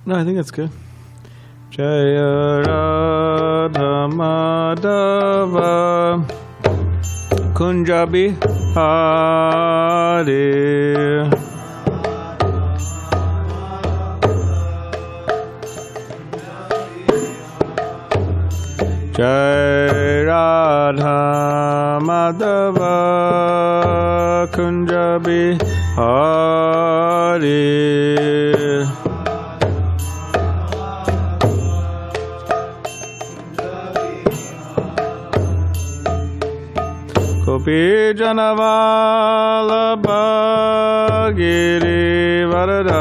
No, I think that's good. Jaya Radha Madhava Kunja Bihari Jai Radha Madhava Kunja Bihari Gopi Janavalabha Giri Varadari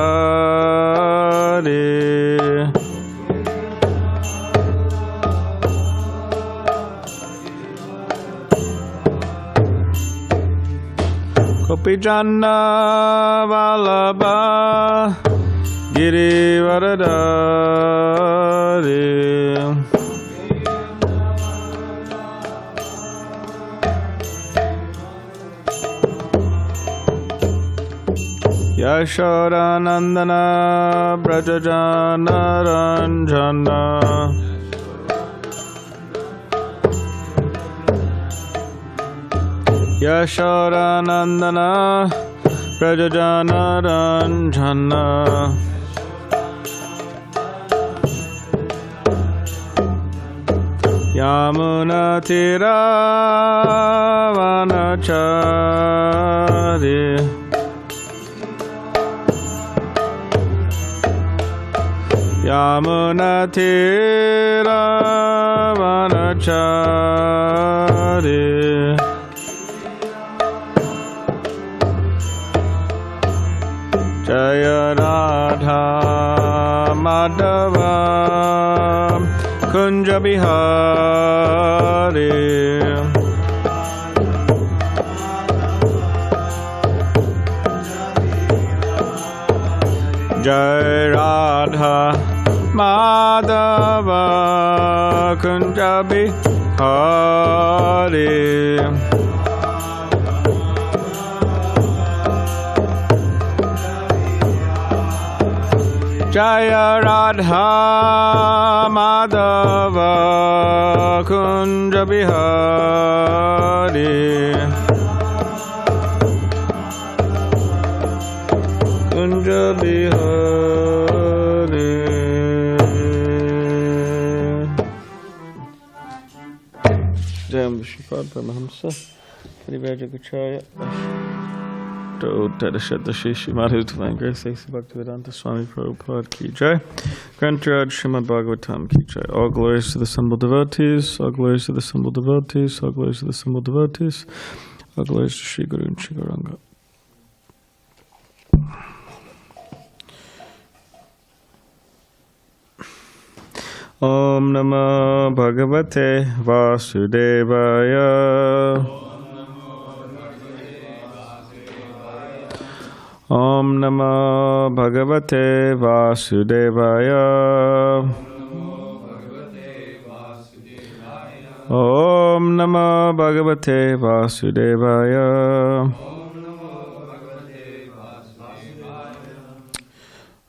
Gopi Janavalabha Giri Varadari Yashodanandana Brajajana Ranjana Yashodanandana Brajajana Ranjana Yamuna Tira Vanachari Yamuna Tira Vanachari Jaya Radha Madhava Kunja Bihari Jai Radha Madhava Kunja Bihari Jaya Radha Madhava Kunja Bihari Kunja Bihari Jayam Vishnupada Paramahamsa Parivajagacharya Uttara Shri Madhu Divine Grace A.C. Bhaktivedanta Swami Prabhupada Ki Jai. Grantaraj Srimad Bhagavatam Ki Jai. All glories to the assembled devotees, all glories to the assembled devotees, all glories to the assembled devotees, all glories to Shri Guru and Shri Gauranga. Om Namo Bhagavate Vasudevaya Om Namo Bhagavate Vasudevaya Om Namo Bhagavate Vasudevaya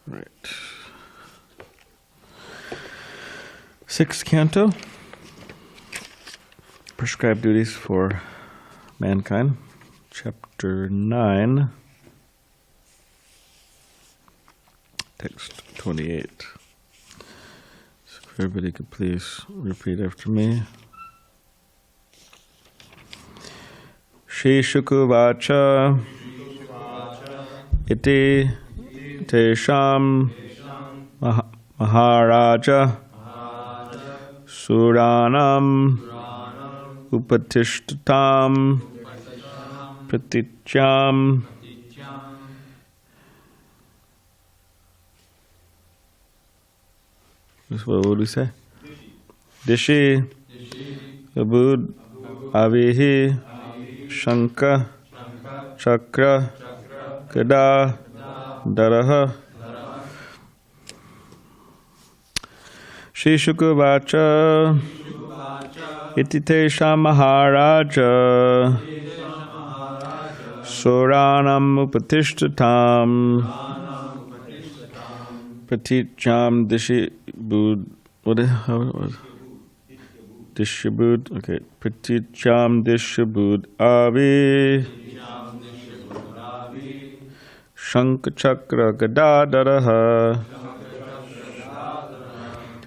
Right. Sixth canto. Prescribed duties for mankind. Chapter 9. Text 28. So if everybody could please repeat after me. Shri Shukuvacha Iti Tesham Maharaja Suranam Upatishtatam Pratityam What would we say? Dishi Abud Avihi Shanka Chakra Kada Daraha Shri Shukuvacha Ititesha Maharaja Suranam Upatishtatam Praticham Dishibud. What is how it was? Dishabud. Okay. Praticham Dishabud Avi. Shankha Chakra Gadadaraha.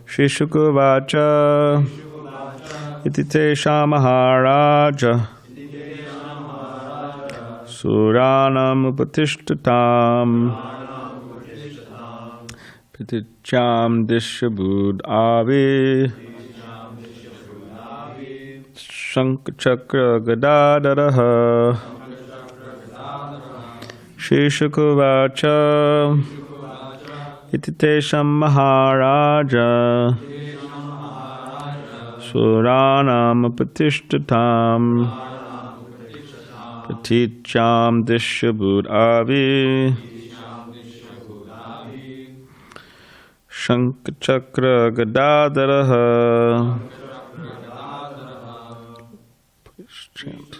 Shishukavacha. Ititesha Maharaja. Suranam Upatishtatam. Praticham Dishabud Avi. Shankha Chakra Gadadaraha. Shishukavacha. Ititesham Maharaja. Suranam Upatishtatam. Praticham Dishabud Avi. Shankha Chakra Gadadaraha. Please chant.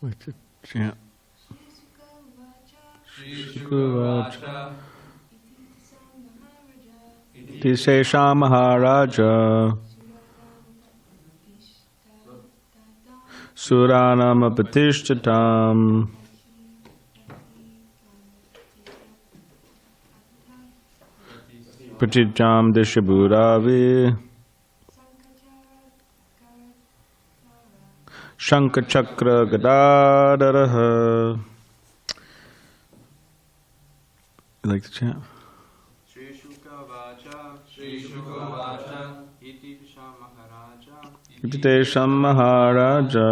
Wait to chant. Shikavacha. Tisesha Maharaja. Suranam Apatishtatam. Praticham Dishaburavi. Shankha Chakra Gadadaraha. You like to chant? Shri Shukavacha, Shri Shukavacha, Iti Maharaja, Ititesham Maharaja.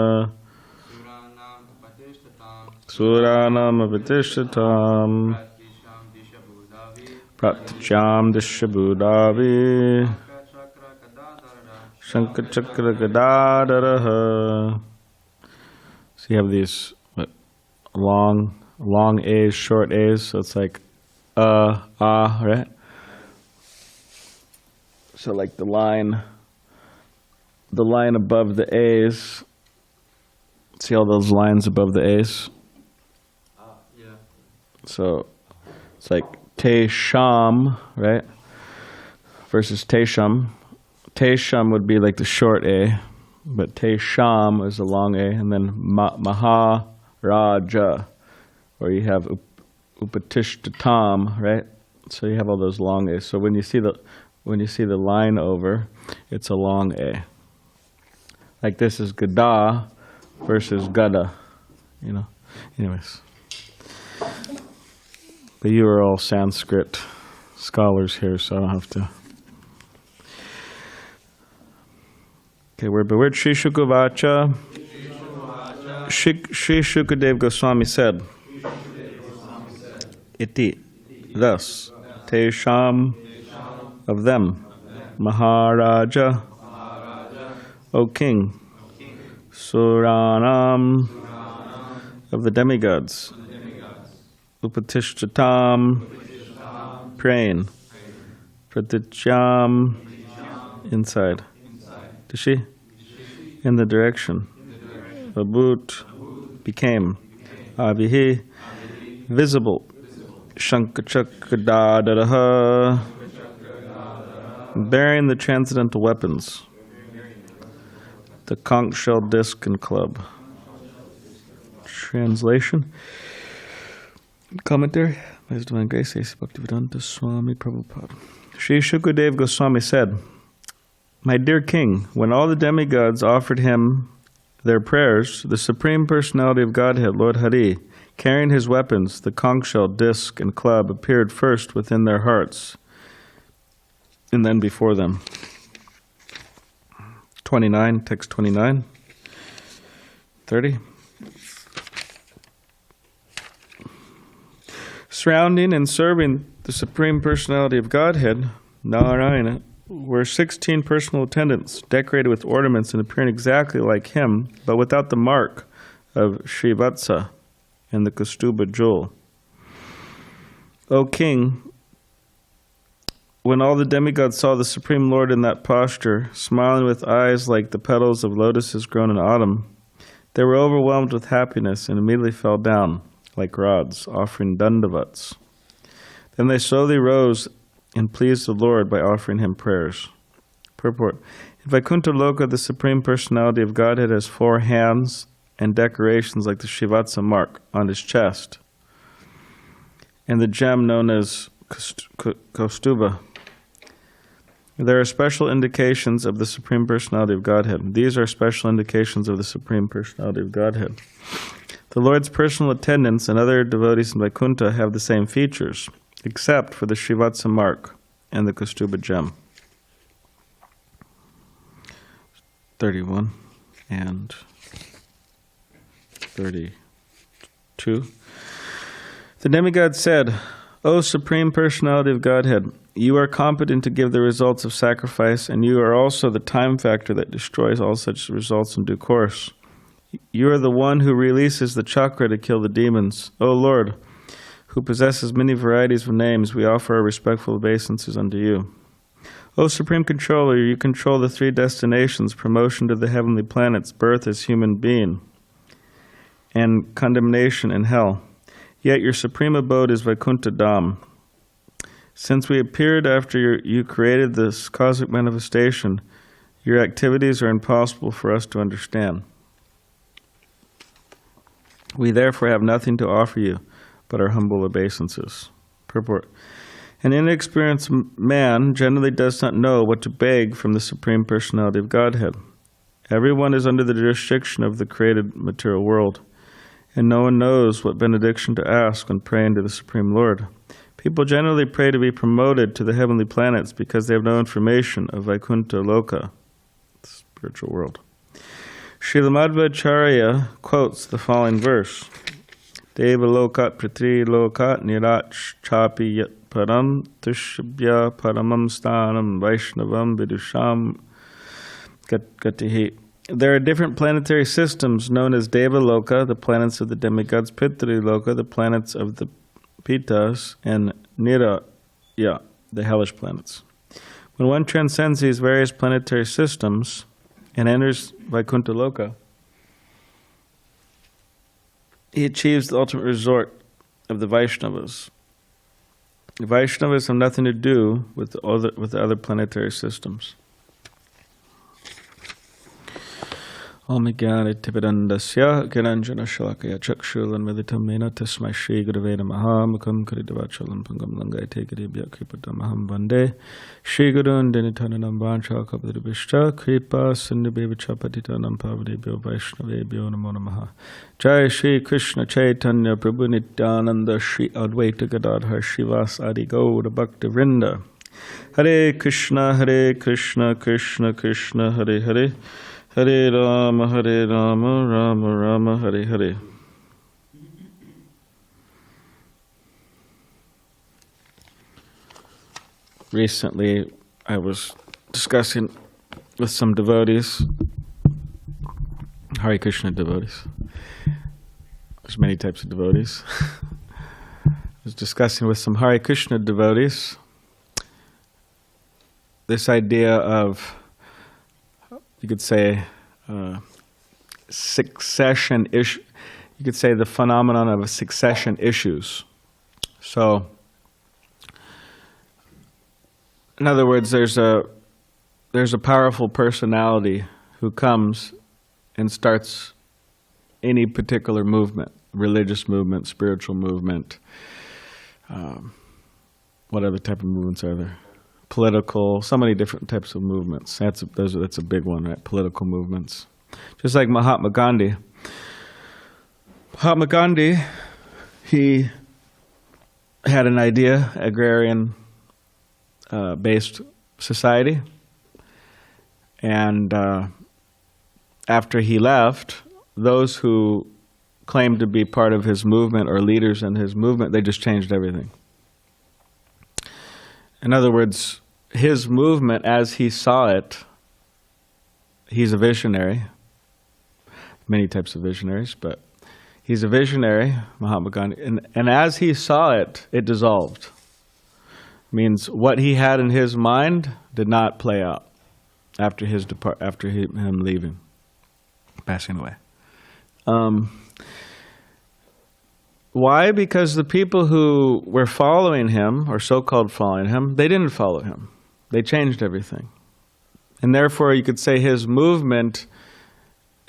Suranam Upatishtatam, Suranam Apatishtatam. Praticham Dishabudavi, Pratcham Dishabudavi. Shankha Chakra Gadadaraha. So you have these long A's, short A's, so it's like right? So like the line above the A's, see all those lines above the A's? yeah. So it's like Te Sham, right? Versus Te Sham. Te Sham would be like the short A, but Te Sham is the long A, and then Maharaja, where you have Upatishtatam, right? So you have all those long A's. So when you see the line over, it's a long A. Like this is Gada versus Gada, you know. Anyways. But you are all Sanskrit scholars here, so I don't have to. Okay, word Shri Shukavacha. Shri Shukadev Goswami said, iti, thus, tesham, of them, Maharaja, O king, Suranam, of the demigods, Upatishtatam, praying, Pratichyam, inside, Dishi, in the direction, Abut, became, Abihi, visible, Shankachakradadaraha, bearing the transcendental weapons, the conch shell, disc, and club. Translation. Commentary. His Divine Grace, A.C. Bhaktivedanta Swami Prabhupada. Sri Shukadev Goswami said, "My dear king, when all the demigods offered him their prayers, the Supreme Personality of Godhead, Lord Hari, carrying his weapons, the conch shell, disc, and club, appeared first within their hearts, and then before them." 29, text 29, 30. Surrounding and serving the Supreme Personality of Godhead, Narayana, were 16 personal attendants, decorated with ornaments and appearing exactly like him, but without the mark of Srivatsa and the Kaustubha jewel. O king, when all the demigods saw the Supreme Lord in that posture, smiling with eyes like the petals of lotuses grown in autumn, they were overwhelmed with happiness and immediately fell down like rods, offering dandavats. Then they slowly rose and pleased the Lord by offering him prayers. Purport. In Vaikuntha Loka, the Supreme Personality of Godhead has 4 hands and decorations like the Shivatsa mark on his chest, and the gem known as Kaustubha. There are special indications of the Supreme Personality of Godhead. These are special indications of the Supreme Personality of Godhead. The Lord's personal attendants and other devotees in Vaikuntha have the same features, except for the Srivatsa mark and the Kaustubha gem. 31 and 32. The demigod said, "O Supreme Personality of Godhead, you are competent to give the results of sacrifice, and you are also the time factor that destroys all such results in due course. You are the one who releases the chakra to kill the demons. O Lord, who possesses many varieties of names, we offer our respectful obeisances unto you. O Supreme Controller, you control the 3 destinations, promotion to the heavenly planets, birth as human being, and condemnation in hell. Yet your supreme abode is Vaikuntha Dham. Since we appeared after you created this cosmic manifestation, your activities are impossible for us to understand. We therefore have nothing to offer you but our humble obeisances." Purport. An inexperienced man generally does not know what to beg from the Supreme Personality of Godhead. Everyone is under the jurisdiction of the created material world, and no one knows what benediction to ask when praying to the Supreme Lord. People generally pray to be promoted to the heavenly planets because they have no information of Vaikuntha Loka, the spiritual world. Srila Madhvacharya quotes the following verse: "Deva lokat pritri lokat nirach chapi yat param tushabhya paramam stanam vaishnavam vidusham gatihi." There are different planetary systems known as Deva Loka, the planets of the demigods, Pitri Loka, the planets of the Pitas, and Niraya, the hellish planets. When one transcends these various planetary systems and enters Vaikuntha Loka, he achieves the ultimate resort of the Vaishnavas. The Vaishnavas have nothing to do with the other planetary systems. Om Jnana Tivedandasya Gyananjana Shalakaya Chakshulan Meditam Mena Tasmai Shri Gurave Namaha Mukam Karidavachalam Pangam Langai Tekadibhya Kripatamaham Vande Shri Gurun Dinitananam Vancha Kapadribishta Kripa Sindhibhya Patitanam Pavadibhyo Vaishnavebhyo Namo Namaha. Jai Shri Krishna Chaitanya Prabhu Nityananda Shri Advaita Gadadhar Shivas Adi Gaura Bhakti Vrinda. Hare Krishna Krishna Krishna Hare Hare Hare Rama, Rama Rama, Hare Hare. recently I was discussing with some devotees, Hare Krishna devotees. There's many types of devotees. I was discussing with some Hare Krishna devotees this idea of, you could say, succession issue. You could say the phenomenon of succession issues. So, in other words, there's a powerful personality who comes and starts any particular movement, religious movement, spiritual movement. What other type of movements are there? Political, so many different types of movements. That's a big one, right? Political movements. Just like Mahatma Gandhi. Mahatma Gandhi, he had an idea, agrarian based society, and after he left, those who claimed to be part of his movement or leaders in his movement, they just changed everything. In other words, his movement as he saw it, he's a visionary, many types of visionaries, but he's a visionary, Mahatma Gandhi, and as he saw it, it dissolved. Means what he had in his mind did not play out after him leaving, passing away. Why? Because the people who were following him, or so-called following him, they didn't follow him. They changed everything. And therefore, you could say his movement,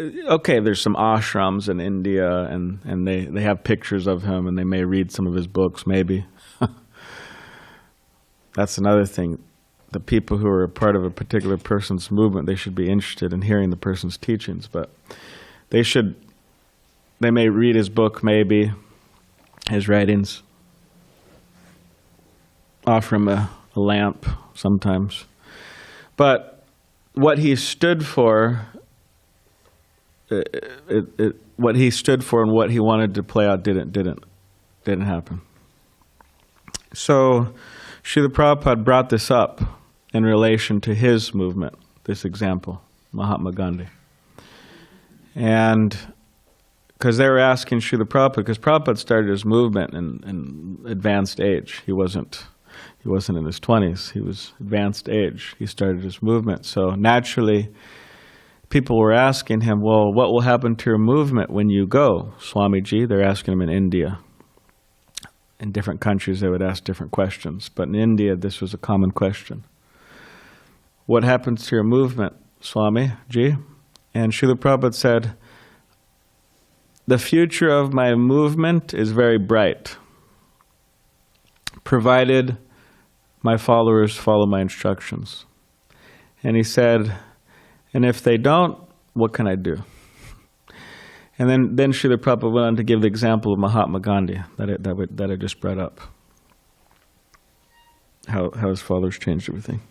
okay, there's some ashrams in India, and they have pictures of him, and they may read some of his books, maybe. That's another thing. The people who are a part of a particular person's movement, they should be interested in hearing the person's teachings, but they may read his book, maybe, his writings, offer him a lamp sometimes. But what he stood for, what he stood for and what he wanted to play out didn't happen. So Srila Prabhupada brought this up in relation to his movement, this example, Mahatma Gandhi. And because they were asking Srila Prabhupada, because Prabhupada started his movement in advanced age. He wasn't in his 20s. He was advanced age. He started his movement. So naturally, people were asking him, well, what will happen to your movement when you go, Swamiji? They're asking him in India. In different countries, they would ask different questions. But in India, this was a common question. What happens to your movement, Swamiji? And Srila Prabhupada said, the future of my movement is very bright, provided my followers follow my instructions. And he said, and if they don't, what can I do? And then Srila Prabhupada went on to give the example of Mahatma Gandhi that I just brought up. How his followers changed everything.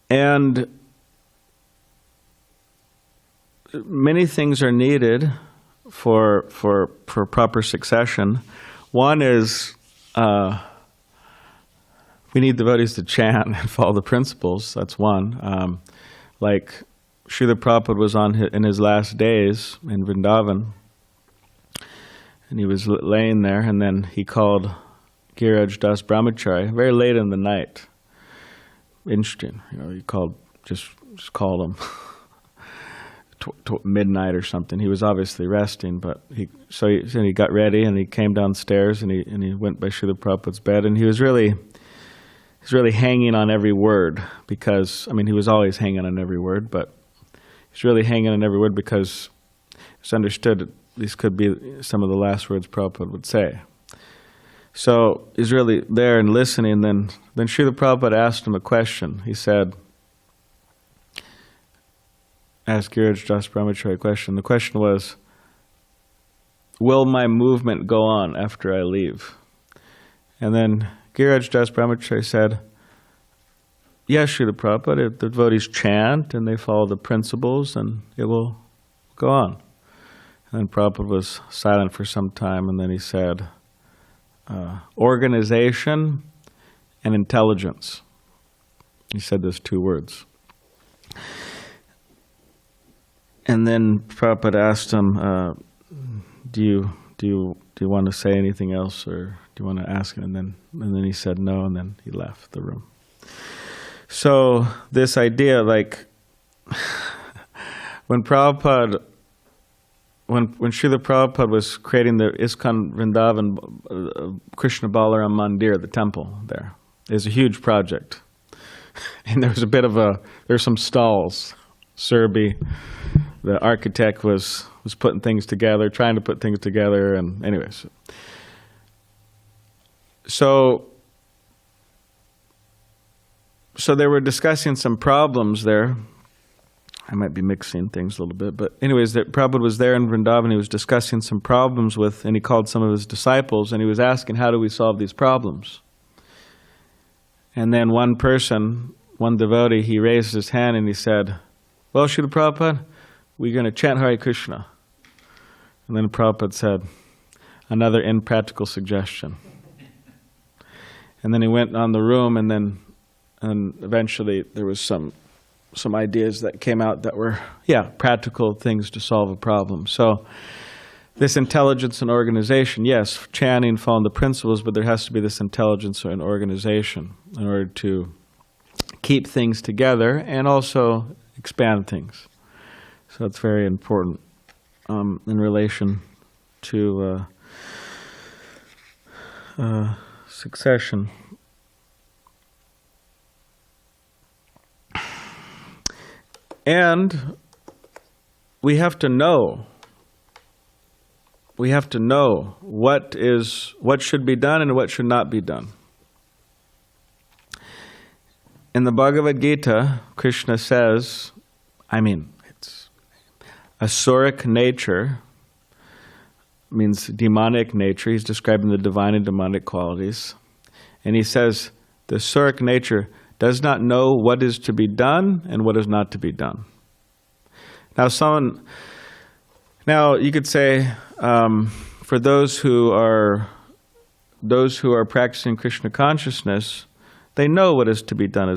And many things are needed for proper succession. One is we need devotees to chant and follow the principles. That's one. Like Srila Prabhupada was in his last days in Vrindavan, and he was laying there, and then he called Giriraj Das Brahmachari very late in the night. Interesting, he just called him midnight or something. He was obviously resting, but he got ready and he came downstairs and he went by Srila Prabhupada's bed, and he's really hanging on every word, because he was always hanging on every word, but he's really hanging on every word because it's understood that these could be some of the last words Prabhupada would say. So he's really there and listening. Then Srila Prabhupada asked him a question. He said, asked Giriraj Das Brahmachari a question. The question was, will my movement go on after I leave? And then Giriraj Das Brahmachari said, yes, Srila Prabhupada, if the devotees chant and they follow the principles, and it will go on. And Prabhupada was silent for some time, and then he said, organization and intelligence. He said those two words. And then Prabhupada asked him, do you want to say anything else, or do you want to ask him? And then he said no, and then he left the room. So this idea, like, when Srila Prabhupada was creating the ISKCON Vrindavan Krishna Balarama Mandir, the temple there, it was a huge project. And there was there's some stalls. Surby, the architect, was putting things together, trying to put things together, and anyways. So they were discussing some problems there. I might be mixing things a little bit, but anyways, Prabhupada was there in Vrindavan. He was discussing some problems and he called some of his disciples, and he was asking, how do we solve these problems? And then one devotee, he raised his hand and he said, well, Srila Prabhupada, we're going to chant Hare Krishna. And then Prabhupada said, another impractical suggestion. And then he went on the room, and eventually there was some ideas that came out that were, practical things to solve a problem. So this intelligence and organization, yes, chanting, following the principles, but there has to be this intelligence and organization in order to keep things together and also expand things. So it's very important in relation to succession. And we have to know what should be done and what should not be done. In the Bhagavad Gita, Krishna says, it's asuric nature, means demonic nature. He's describing the divine and demonic qualities. And he says, the asuric nature does not know what is to be done and what is not to be done. Now you could say, for those who are practicing Krishna consciousness, they know what is to be done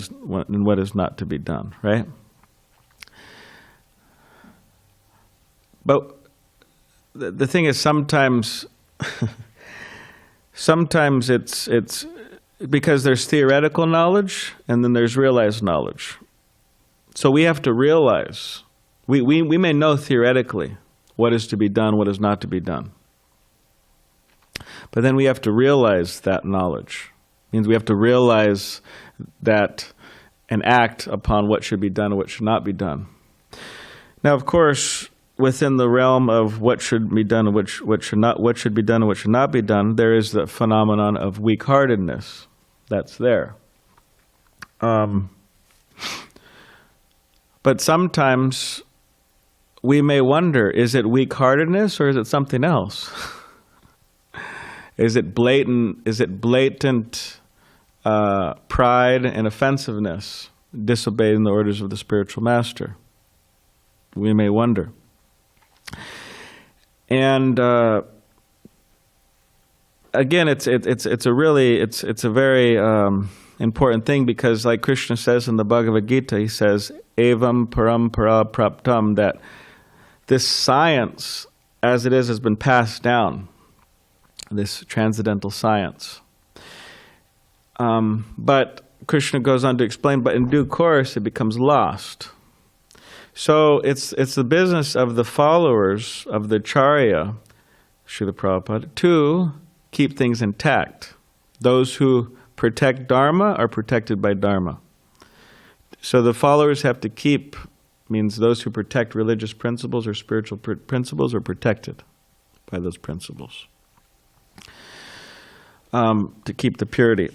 and what is not to be done, right? But the thing is, sometimes it's because there's theoretical knowledge and then there's realized knowledge. So we have to realize, we may know theoretically what is to be done, what is not to be done. But then we have to realize that knowledge. It means we have to realize that and act upon what should be done and what should not be done. Now, of course, within the realm of what should be done and what should be done and what should not be done, there is the phenomenon of weak-heartedness that's there. But sometimes we may wonder, is it weak-heartedness or is it something else? Is it blatant pride and offensiveness, disobeying the orders of the spiritual master? We may wonder. And again, it's a very important thing, because like Krishna says in the Bhagavad Gita, he says, evam parampara praptam, that this science as it is has been passed down, this transcendental science. But Krishna goes on to explain, but in due course it becomes lost. So it's the business of the followers of the Charya, Srila Prabhupada, to keep things intact. Those who protect Dharma are protected by Dharma. So the followers have to keep, means those who protect religious principles or spiritual principles are protected by those principles. To keep the purity.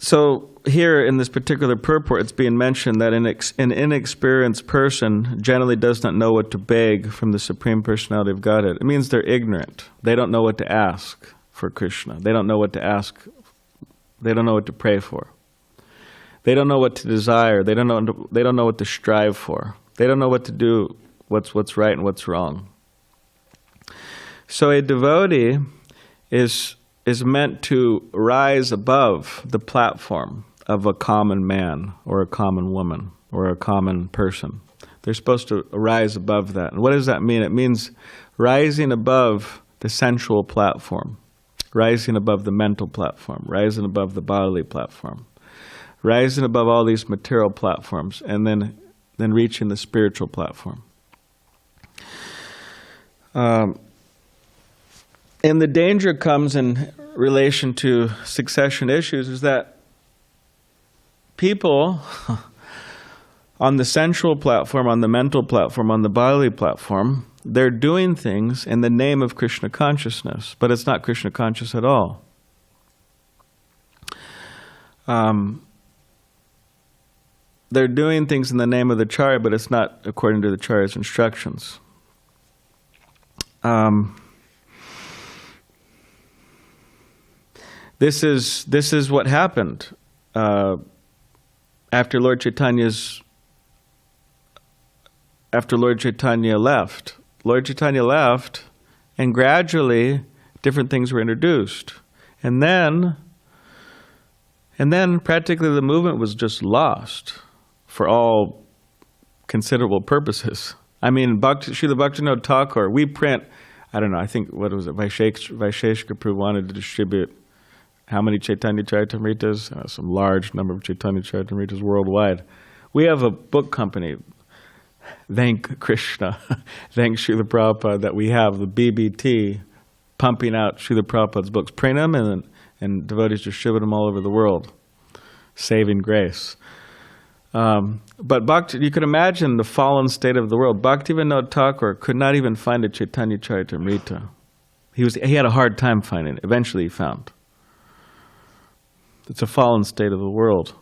So here in this particular purport, it's being mentioned that an inexperienced person generally does not know what to beg from the Supreme Personality of Godhead. It means they're ignorant. They don't know what to ask for Krishna. They don't know what to ask They don't know what to pray for. They don't know what to desire. They don't know what to strive for. They don't know what to do, what's right and what's wrong. So a devotee is meant to rise above the platform of a common man or a common woman or a common person. They're supposed to rise above that. And what does that mean? It means rising above the sensual platform, rising above the mental platform, rising above the bodily platform, rising above all these material platforms, and then reaching the spiritual platform. And the danger comes in relation to succession issues is that people on the sensual platform, on the mental platform, on the bodily platform, they're doing things in the name of Krishna consciousness, but it's not Krishna conscious at all. They're doing things in the name of the Charya, but it's not according to the Charya's instructions. This is what happened after Lord Chaitanya left. Lord Chaitanya left, and gradually different things were introduced, and then practically the movement was just lost for all considerable purposes. I mean, Srila Bhaktivinoda Thakur, we print, I don't know, I think, what was it, Vaisheshika Prabhu wanted to distribute how many Chaitanya Charitamritas? Some large number of Chaitanya Charitamritas worldwide. We have a book company, thank Krishna, thank Srila Prabhupada, that we have the BBT pumping out Srila Prabhupada's books, print them, and devotees distribute them all over the world. Saving grace. But Bhakti, you could imagine the fallen state of the world. Bhaktivinoda Thakur could not even find a Chaitanya Charitamrita. He had a hard time finding it. Eventually he found. It's a fallen state of the world.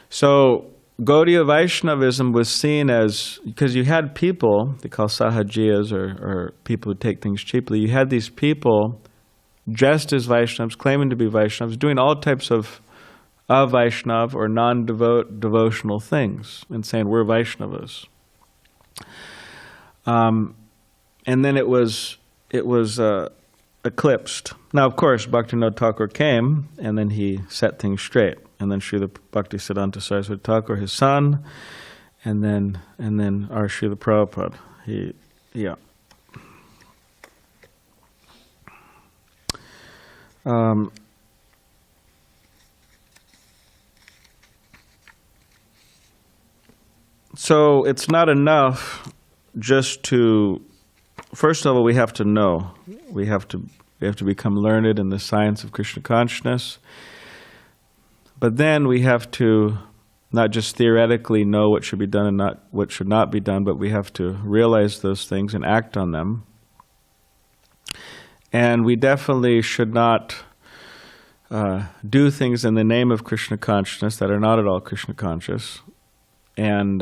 So Gaudiya Vaishnavism was seen as, because you had people, they call sahajiyas or people who take things cheaply, you had these people dressed as Vaishnavas, claiming to be Vaishnavas, doing all types of Vaishnav or non-devotional things and saying, we're Vaishnavas. And then it was eclipsed. Now, of course, Bhaktivinoda Thakur came, and then he set things straight. And then Srila Bhaktisiddhanta Saraswati Thakur, his son, and then our Srila Prabhupada. So it's not enough just to, first of all, we have to know. We have to become learned in the science of Krishna consciousness. But then we have to not just theoretically know what should be done and not what should not be done, but we have to realize those things and act on them. And we definitely should not do things in the name of Krishna consciousness that are not at all Krishna conscious, and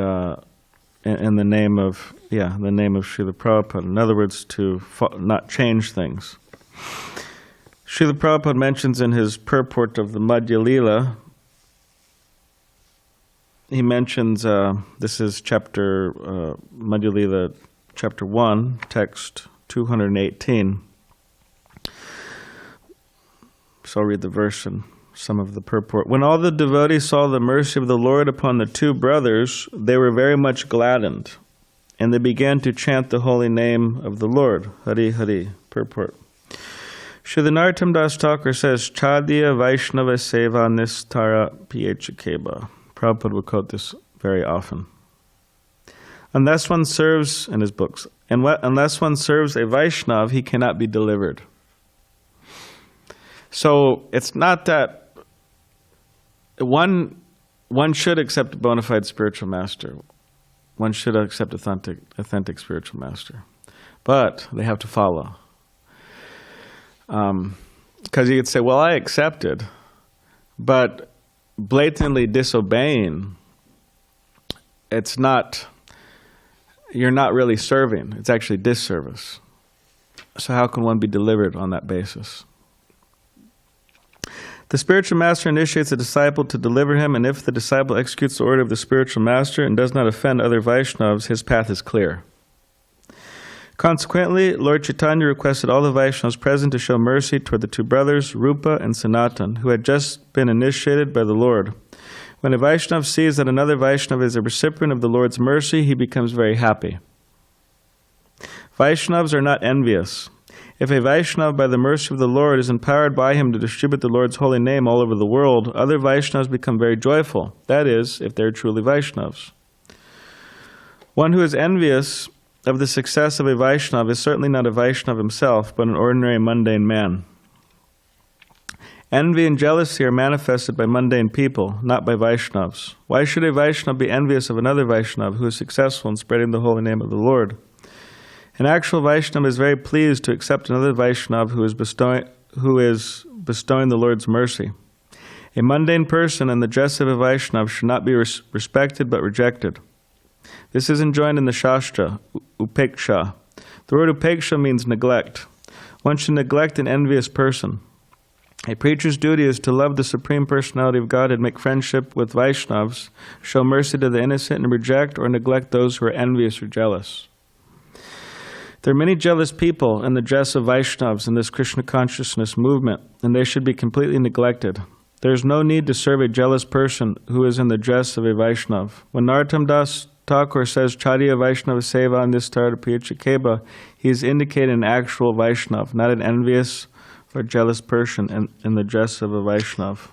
in the name of Srila Prabhupada. In other words, to not change things. Srila Prabhupada mentions in his purport of the Madhya Lila, he mentions, this is Madhya Lila, chapter 1, text 218. So I'll read the verse and some of the purport. When all the devotees saw the mercy of the Lord upon the two brothers, they were very much gladdened, and they began to chant the holy name of the Lord. Hari Hari. Purport. Srila Narottam Das Thakur says, Chadya Vaishnava Seva Nistara Phkeba. Prabhupada will quote this very often. Unless one serves, in his books, unless one serves a Vaishnav, he cannot be delivered. So it's not that one should accept a bona fide spiritual master. One should accept authentic spiritual master. But they have to follow. Because you could say, well, I accepted, but blatantly disobeying, you're not really serving. It's actually disservice. So how can one be delivered on that basis? The spiritual master initiates the disciple to deliver him, and if the disciple executes the order of the spiritual master and does not offend other Vaishnavas, his path is clear. Consequently, Lord Chaitanya requested all the Vaishnavas present to show mercy toward the two brothers, Rupa and Sanatan, who had just been initiated by the Lord. When a Vaishnava sees that another Vaishnava is a recipient of the Lord's mercy, he becomes very happy. Vaishnavas are not envious. If a Vaishnava, by the mercy of the Lord, is empowered by him to distribute the Lord's holy name all over the world, other Vaishnavas become very joyful. That is, if they are truly Vaishnavas. One who is envious of the success of a Vaishnava is certainly not a Vaishnava himself, but an ordinary mundane man. Envy and jealousy are manifested by mundane people, not by Vaishnavas. Why should a Vaishnava be envious of another Vaishnava who is successful in spreading the holy name of the Lord? An actual Vaishnava is very pleased to accept another Vaishnava who is bestowing the Lord's mercy. A mundane person in the dress of a Vaishnava should not be respected but rejected. This is enjoined in the Shastra, upeksha. The word upeksha means neglect. One should neglect an envious person. A preacher's duty is to love the Supreme Personality of Godhead, make friendship with Vaishnavas, show mercy to the innocent, and reject or neglect those who are envious or jealous. There are many jealous people in the dress of Vaishnavas in this Krishna consciousness movement, and they should be completely neglected. There is no need to serve a jealous person who is in the dress of a Vaishnava. When Narottam Das Thakur says Chadiya Vaishnava Seva and this Piya Chikeba, he is indicating an actual Vaishnava, not an envious or jealous person in the dress of a Vaishnava.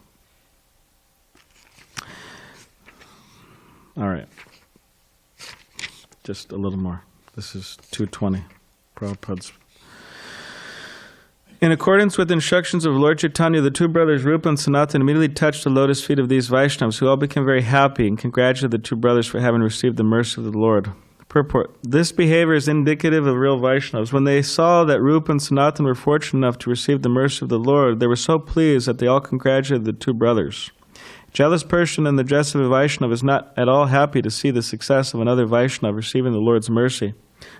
All right. Just a little more. This is 220. Prabhupada's. In accordance with instructions of Lord Chaitanya, the two brothers Rupa and Sanatan immediately touched the lotus feet of these Vaishnavas, who all became very happy and congratulated the two brothers for having received the mercy of the Lord. Purport. This behavior is indicative of real Vaishnavas. When they saw that Rupa and Sanatan were fortunate enough to receive the mercy of the Lord, they were so pleased that they all congratulated the two brothers. A jealous person in the dress of a Vaishnava is not at all happy to see the success of another Vaishnava receiving the Lord's mercy.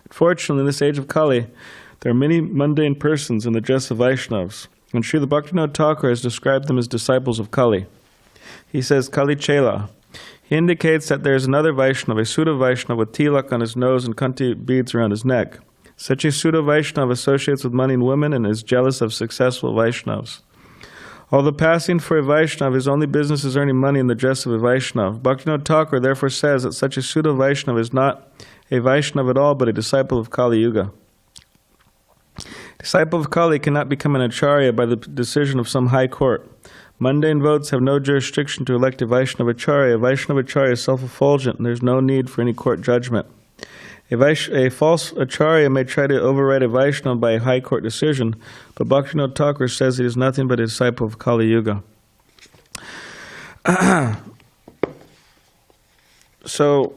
Unfortunately, in this age of Kali, there are many mundane persons in the dress of Vaishnavas, and Srila Bhaktivinoda Thakur has described them as disciples of Kali. He says, Kali Chela. He indicates that there is another Vaishnava, a pseudo Vaishnava with tilak on his nose and kanti beads around his neck. Such a pseudo Vaishnava associates with money and women and is jealous of successful Vaishnavas. Although passing for a Vaishnava, his only business is earning money in the dress of a Vaishnava. Bhaktivinoda Thakur therefore says that such a pseudo Vaishnava is not a Vaishnava at all, but a disciple of Kali Yuga. Disciple of Kali cannot become an acharya by the decision of some high court. Mundane votes have no jurisdiction to elect a Vaishnava acharya. A Vaishnava acharya is self-effulgent, and there is no need for any court judgment. A false acharya may try to override a Vaishnava by a high court decision, but Bhaktivinoda Thakur says he is nothing but a disciple of Kali Yuga. So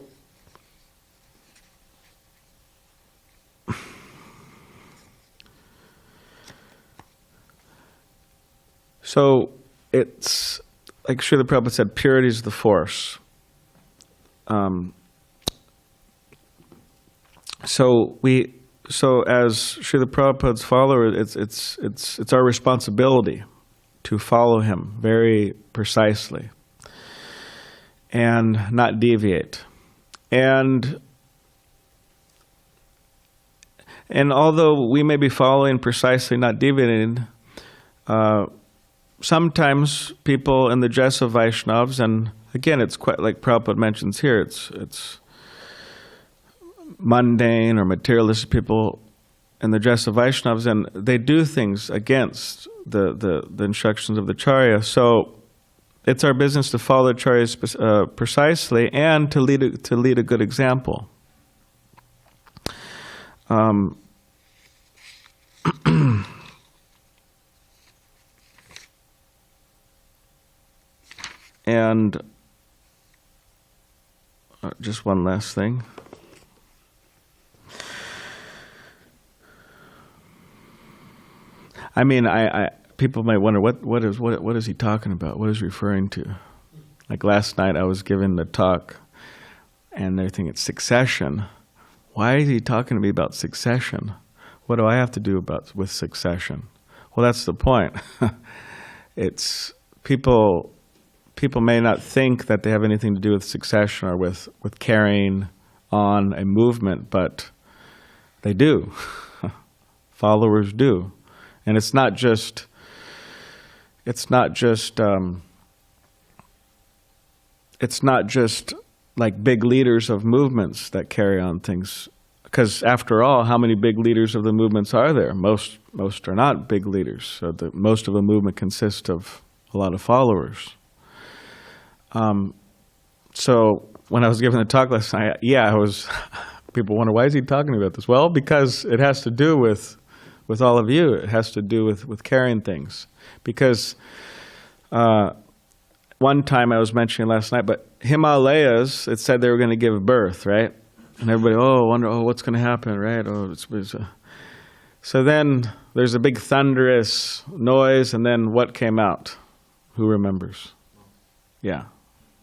it's like Srila Prabhupada said, purity is the force. So as Srila Prabhupada's follower, it's our responsibility to follow him very precisely and not deviate. And although we may be following precisely, not deviating, sometimes people in the dress of Vaishnavas, and again, it's quite like Prabhupada mentions here, it's mundane or materialistic people in the dress of Vaishnavas, and they do things against the instructions of the Acharya. So it's our business to follow the Acharyas precisely and to lead a good example. And just one last thing. I mean, people might wonder what is he talking about? What is he referring to? Like last night, I was given the talk, and they're thinking it's succession. Why is he talking to me about succession? What do I have to do with succession? Well, that's the point. It's people may not think that they have anything to do with succession or with carrying on a movement, but they do. Followers do. And it's not just like big leaders of movements that carry on things. Because after all, how many big leaders of the movements are there? Most are not big leaders. So most of a movement consists of a lot of followers. So when I was giving the talk last night, people wonder, why is he talking about this? Well, because it has to do with all of you. It has to do with carrying things. Because one time I was mentioning last night, but Himalayas, it said they were going to give birth, right? And everybody, wonder, what's going to happen, right? So then there's a big thunderous noise, and then what came out? Who remembers? Yeah,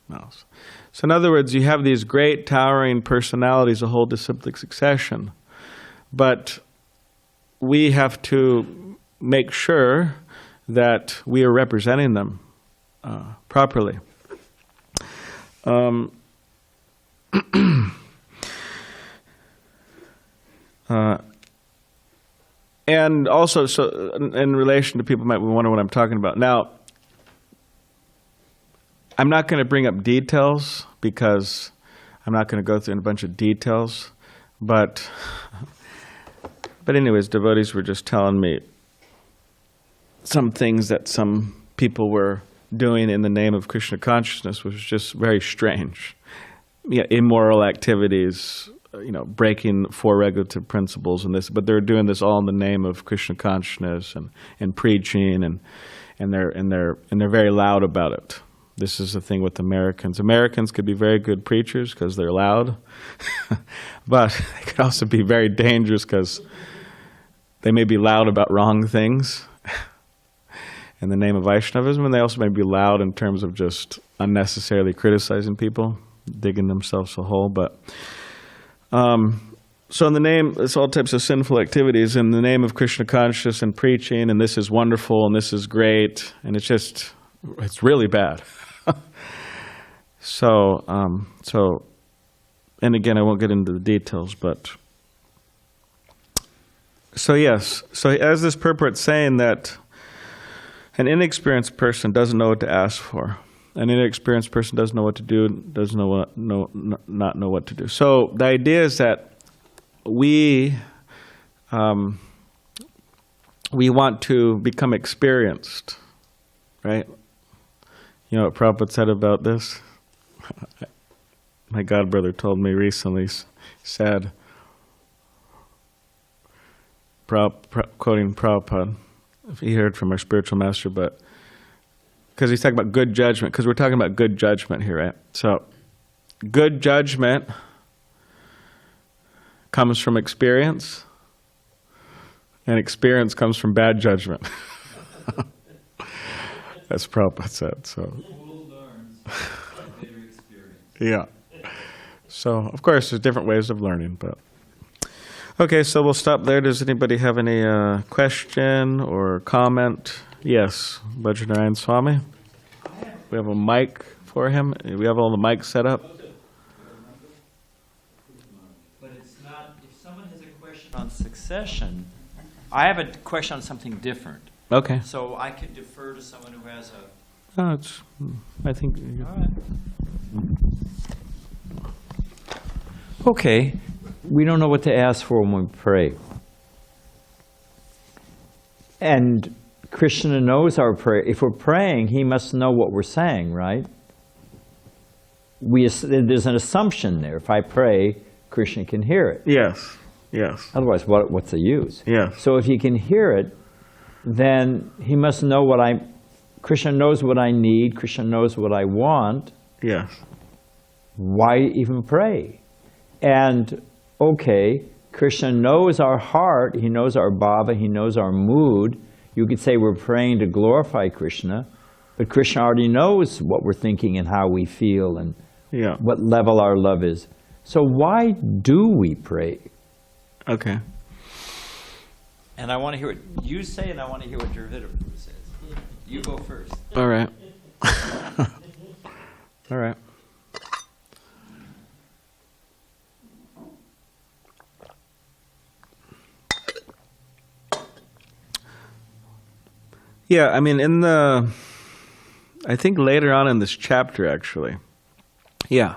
mouse. So in other words, you have these great towering personalities, a whole disciplic succession, but we have to make sure that we are representing them properly. And also, so in relation to people might wonder what I'm talking about. Now, I'm not going to bring up details because I'm not going to go through a bunch of details. But anyways, devotees were just telling me some things that some people were doing in the name of Krishna consciousness, which was just very strange. Yeah, immoral activities, breaking four regulative principles and this, but they're doing this all in the name of Krishna consciousness and preaching, and they're very loud about it. This is the thing with Americans. Americans could be very good preachers because they're loud, but they could also be very dangerous because they may be loud about wrong things in the name of Vaishnavism, and they also may be loud in terms of just unnecessarily criticizing people, digging themselves a hole. But so in the name, it's all types of sinful activities in the name of Krishna consciousness and preaching, and this is wonderful, and this is great, and it's really bad. So, and again, I won't get into the details, but so yes. So as this purport's saying that an inexperienced person doesn't know what to ask for. An inexperienced person doesn't know what to do, doesn't not know what to do. So the idea is that we want to become experienced, right? You know what Prabhupada said about this? My godbrother told me recently, he said, quoting Prabhupada, if he heard from our spiritual master, but because he's talking about good judgment, because we're talking about good judgment here, right? So good judgment comes from experience, and experience comes from bad judgment. That's Prabhupada said. So, yeah. So, of course, there's different ways of learning, but okay. So we'll stop there. Does anybody have any question or comment? Yes, Bajranarayan Swami. We have a mic for him. We have all the mics set up. But it's not. If someone has a question on succession, I have a question on something different. Okay. So I can defer to someone who has a. No, I think. All right. Okay. We don't know what to ask for when we pray. And Krishna knows our prayer. If we're praying, he must know what we're saying, right? There's an assumption there. If I pray, Krishna can hear it. Yes. Yes. Otherwise, what's the use? Yes. So if he can hear it, then he must know Krishna knows what I need, Krishna knows what I want. Yes. Why even pray? And, okay, Krishna knows our heart, he knows our bhava, he knows our mood. You could say we're praying to glorify Krishna, but Krishna already knows what we're thinking and how we feel and what level our love is. So why do we pray? Okay. And I want to hear what you say, and I want to hear what Dravida says. You go first. All right. It's All right. Yeah, I mean, I think later on in this chapter, actually. Yeah.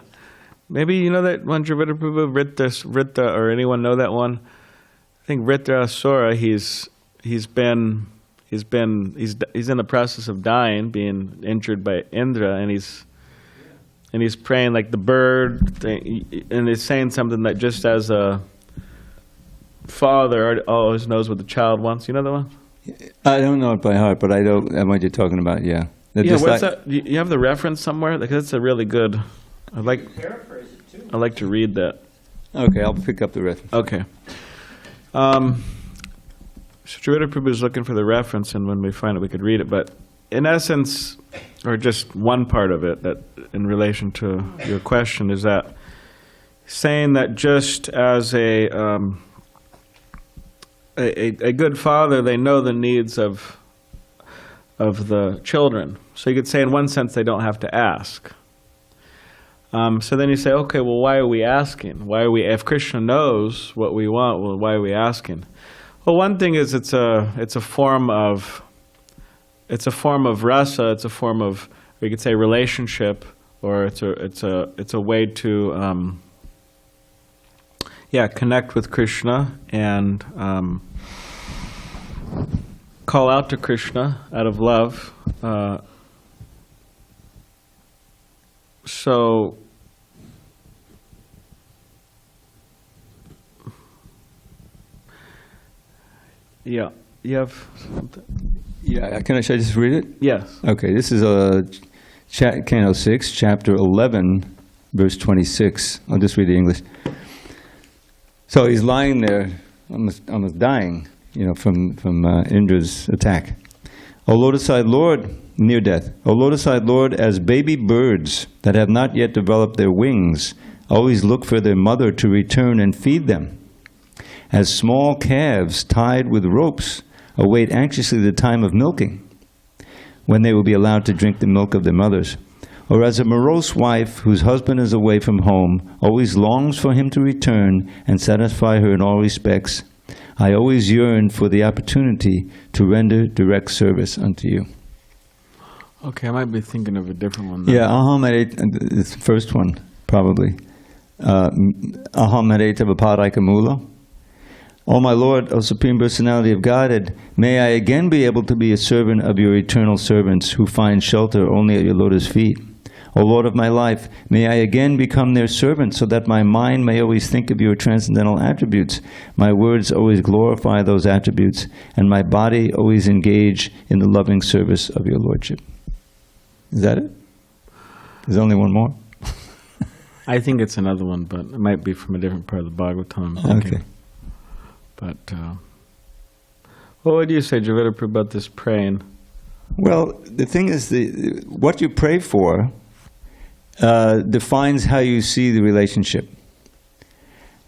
Maybe you know that one, Dravida Prabhu, Vritta, or anyone know that one? I think Vritrasura, he's in the process of dying, being injured by Indra, and he's praying like the bird thing, and he's saying something that just as a father always knows what the child wants. You know that one? I don't know it by heart, but I know what you're talking about. Yeah. Yeah. What's that? You have the reference somewhere? Like that's a really good. I like to read that. Okay, I'll pick up the reference. Okay. So Dravida Prabhu is looking for the reference, and when we find it, we could read it. But in essence, or just one part of it, that in relation to your question, is that saying that just as a good father, they know the needs of the children. So you could say, in one sense, they don't have to ask. So then you say, okay, well, why are we asking? If Krishna knows what we want, well, why are we asking? Well, one thing is it's a form of rasa. It's a form of, we could say, relationship, or it's a way to connect with Krishna and call out to Krishna out of love. So yeah, you have something? Yeah, should I just read it? Yes. Okay, this is Canto 6, Chapter 11, verse 26. I'll just read the English. So he's lying there, almost dying, from Indra's attack. O lotus-eyed Lord, near death. O lotus-eyed Lord, as baby birds that have not yet developed their wings always look for their mother to return and feed them, as small calves tied with ropes await anxiously the time of milking, when they will be allowed to drink the milk of their mothers. Or as a morose wife whose husband is away from home always longs for him to return and satisfy her in all respects, I always yearn for the opportunity to render direct service unto you. Okay, I might be thinking of a different one. Then. Yeah, aham it's the first one, probably. Aham hareta vaparaika mula. O my Lord, O Supreme Personality of Godhead, may I again be able to be a servant of your eternal servants who find shelter only at your lotus feet. O Lord of my life, may I again become their servant so that my mind may always think of your transcendental attributes, my words always glorify those attributes, and my body always engage in the loving service of your Lordship. Is that it? There's only one more? I think it's another one, but it might be from a different part of the Bhagavatam. Okay. But what do you say, Dravida Prabhu, about this praying? Well, the thing is, what you pray for defines how you see the relationship.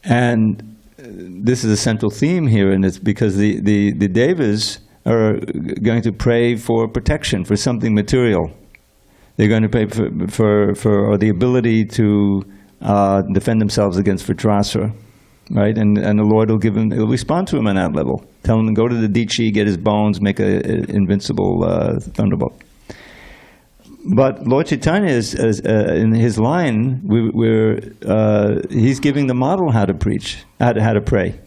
And this is a central theme here, and it's because the Devas are going to pray for protection, for something material. They're going to pray for the ability to defend themselves against Vritrasura. Right, and the Lord will he'll respond to him on that level. Tell him to go to the Dichi, get his bones, make an invincible thunderbolt. But Lord Chaitanya is in his line, he's giving the model how to preach, how to pray.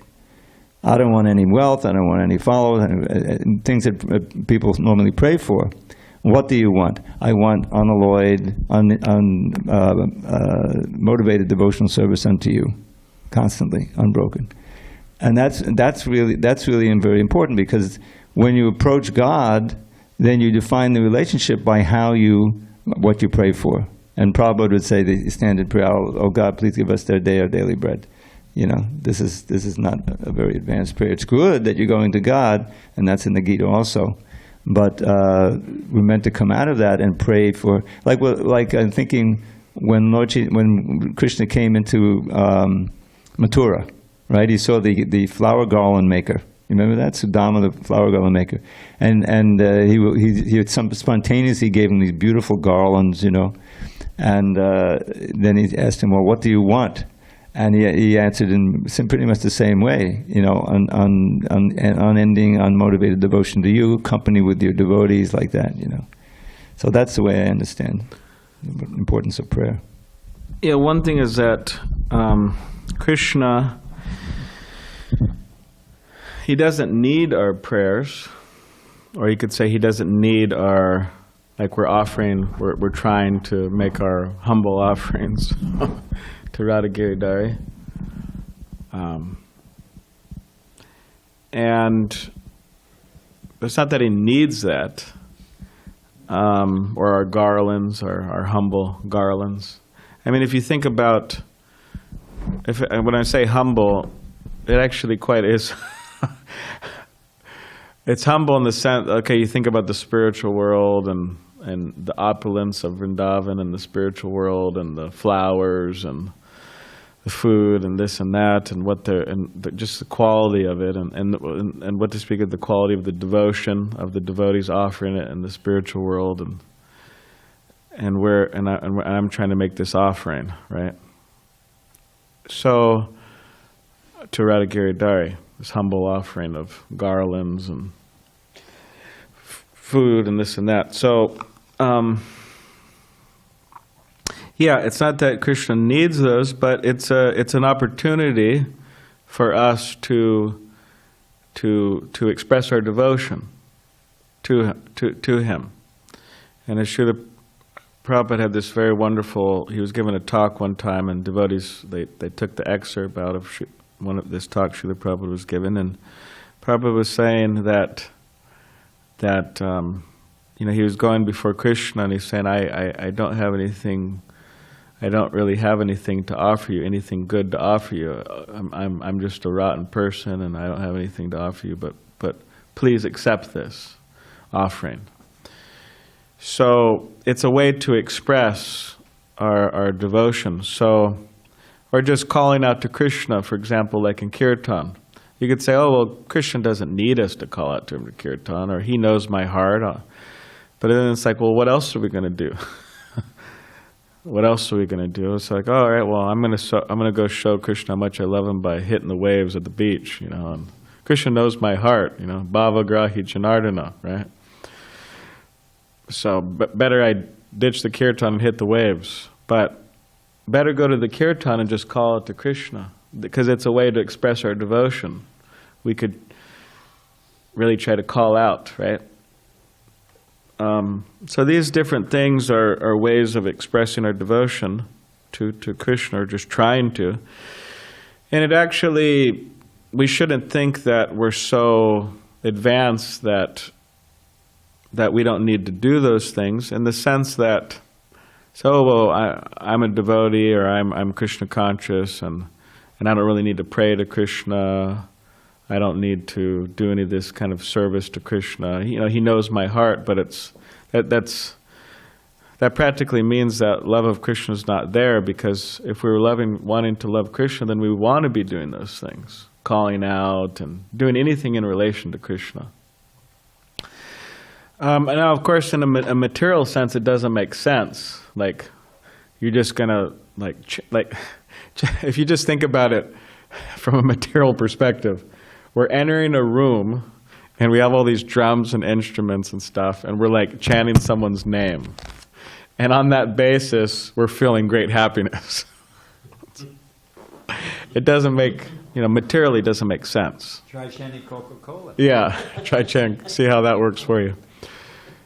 I don't want any wealth, I don't want any followers, things that people normally pray for. What do you want? I want unalloyed, motivated devotional service unto you. Constantly, unbroken, and that's really very important, because when you approach God, then you define the relationship by what you pray for. And Prabhupada would say the standard prayer: "Oh God, please give us our daily bread." This is not a very advanced prayer. It's good that you're going to God, and that's in the Gita also. But we're meant to come out of that and pray for, like I'm thinking when Krishna came into Mathura, right? He saw the flower garland maker. You remember that? Sudama, the flower garland maker. And he spontaneously gave him these beautiful garlands, And then he asked him, well, what do you want? And he answered in pretty much the same way, unending, unmotivated devotion to you, company with your devotees, like that, So that's the way I understand the importance of prayer. Yeah, one thing is that Krishna, he doesn't need our prayers, or you could say he doesn't need our, like we're trying to make our humble offerings to Radha Giridhari. And it's not that he needs that, or our garlands, or our humble garlands. I mean, if you think about, when I say humble, it actually quite is. It's humble in the sense, okay, you think about the spiritual world and the opulence of Vrindavan and the spiritual world and the flowers and the food and this and that and just the quality of it and what to speak of the quality of the devotion of the devotees offering it in the spiritual world and I'm trying to make this offering, right? So to Radha Giridhari, this humble offering of garlands and food and this and that. So, yeah, it's not that Krishna needs those, but it's an opportunity for us to express our devotion to him. And as Srila Prabhupada had this very wonderful, he was given a talk one time, and devotees, they took the excerpt out of one of this talk Srila Prabhupada was given, and Prabhupada was saying that he was going before Krishna, and he's saying, I don't have anything, I don't really have anything to offer you, anything good to offer you. I'm just a rotten person, and I don't have anything to offer you, but please accept this offering. So it's a way to express our devotion. So, or just calling out to Krishna, for example, like in Kirtan. You could say, oh, well, Krishna doesn't need us to call out to him to Kirtan, or he knows my heart. But then it's like, well, what else are we going to do? What else are we going to do? It's like, all right, well, I'm going to go show Krishna how much I love him by hitting the waves at the beach, And Krishna knows my heart, Bhava Grahi Janardana, right? So better I ditch the Kirtan and hit the waves. But better go to the Kirtan and just call it to Krishna, because it's a way to express our devotion. We could really try to call out, right? So these different things are ways of expressing our devotion to Krishna, or just trying to. And it actually, we shouldn't think that we're so advanced that we don't need to do those things, in the sense that, I'm a devotee, or I'm Krishna conscious, and I don't really need to pray to Krishna. I don't need to do any of this kind of service to Krishna. He knows my heart, but that practically means that love of Krishna is not there, because if we were wanting to love Krishna, then we want to be doing those things, calling out and doing anything in relation to Krishna. And now, of course, in a material sense, it doesn't make sense. Like, you're just gonna if you just think about it from a material perspective, we're entering a room and we have all these drums and instruments and stuff, and we're like chanting someone's name. And on that basis, we're feeling great happiness. It doesn't make, materially doesn't make sense. Try chanting Coca-Cola. Yeah, try chanting, see how that works for you.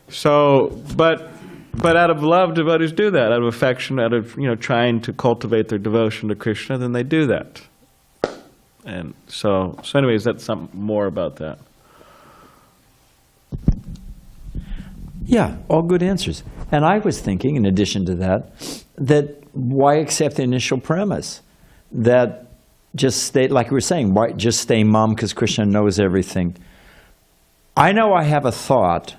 So, but out of love, devotees do that. Out of affection, out of, trying to cultivate their devotion to Krishna, then they do that. And so anyways, that's something more about that. Yeah, all good answers. And I was thinking, in addition to that why accept the initial premise? That just stay, like we were saying, why just stay mum because Krishna knows everything. I know I have a thought,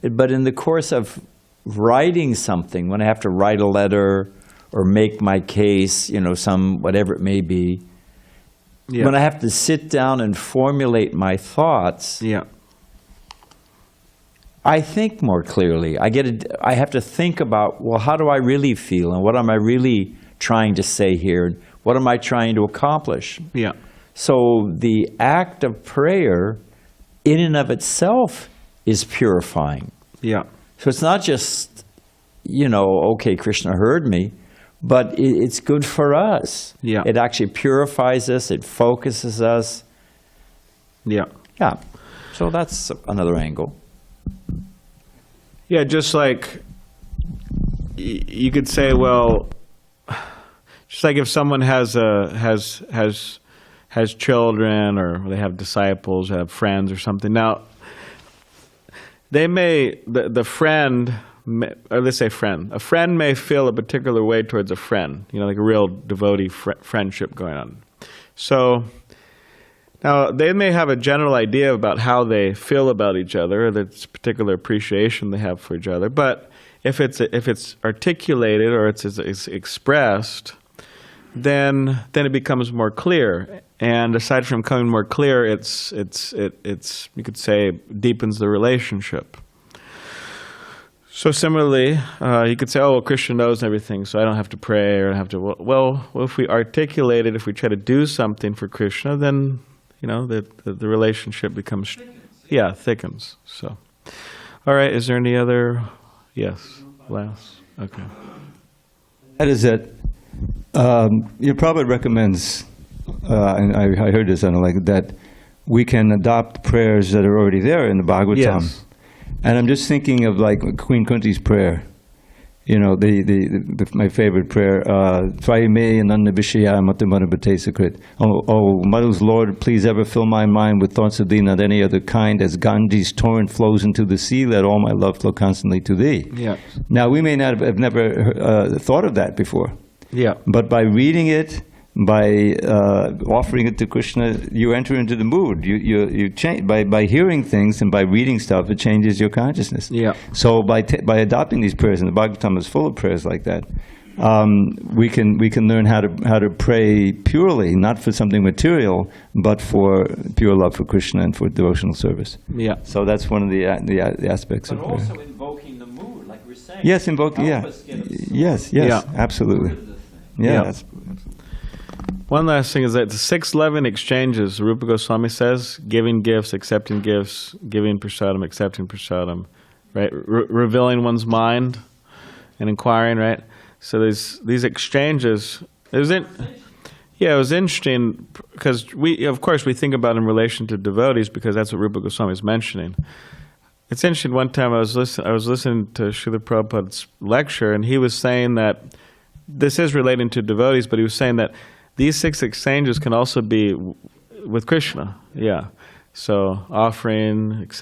but in the course of writing something, when I have to write a letter or make my case, whatever it may be, yeah. When I have to sit down and formulate my thoughts, yeah. I think more clearly. I have to think about, well, how do I really feel? And what am I really trying to say here? What am I trying to accomplish? Yeah. So the act of prayer in and of itself is purifying. Yeah. So it's not just, okay, Krishna heard me, but it's good for us. Yeah. It actually purifies us, it focuses us. Yeah. Yeah. So that's another angle. Yeah, just like you could say, well, just like if someone has children, or they have disciples, have friends or something. Now, they may the friend, or let's say friend, a friend may feel a particular way towards a friend, like a real devotee friendship going on. So now they may have a general idea about how they feel about each other, or this particular appreciation they have for each other. But if it's articulated or it's expressed, then it becomes more clear. And aside from becoming more clear, it's you could say deepens the relationship. So similarly, you could say, oh, well, Krishna knows everything, so I don't have to pray or have to. Well, if we articulate it, if we try to do something for Krishna, then the relationship becomes thickens. So, all right. Is there any other? Yes. Last. Okay. That is it. Prabhupada recommends, and I heard this, that we can adopt prayers that are already there in the Bhagavatam. Yes. And I'm just thinking of like Queen Kunti's prayer. My favorite prayer, Trai me ananda vishaya matamana bhatesakrit. Oh, Mother's Lord, please ever fill my mind with thoughts of thee, not any other kind. As Ganges torrent flows into the sea, let all my love flow constantly to thee. Yeah. Now, we may not have never thought of that before. Yeah. But by reading it, by offering it to Krishna, you enter into the mood. You change by hearing things and by reading stuff. It changes your consciousness. Yeah. So by adopting these prayers, and the Bhagavatam is full of prayers like that, we can learn how to pray purely, not for something material, but for pure love for Krishna and for devotional service. Yeah. So that's one of the aspects of prayer. But also invoking the mood, like we're saying. Yes, invoking. Yeah. Yes. Yeah. Absolutely. Yeah. That's One last thing is that the 6 loving exchanges, Rupa Goswami says, giving gifts, giving prasadam, accepting prasadam, right? Revealing one's mind and inquiring, right? So these exchanges, it was interesting because we think about it in relation to devotees because that's what Rupa Goswami is mentioning. It's interesting, one time I was listening to Srila Prabhupada's lecture, and he was saying that this is relating to devotees, but he was saying that these 6 exchanges can also be with Krishna. Yeah. So offering, accepting.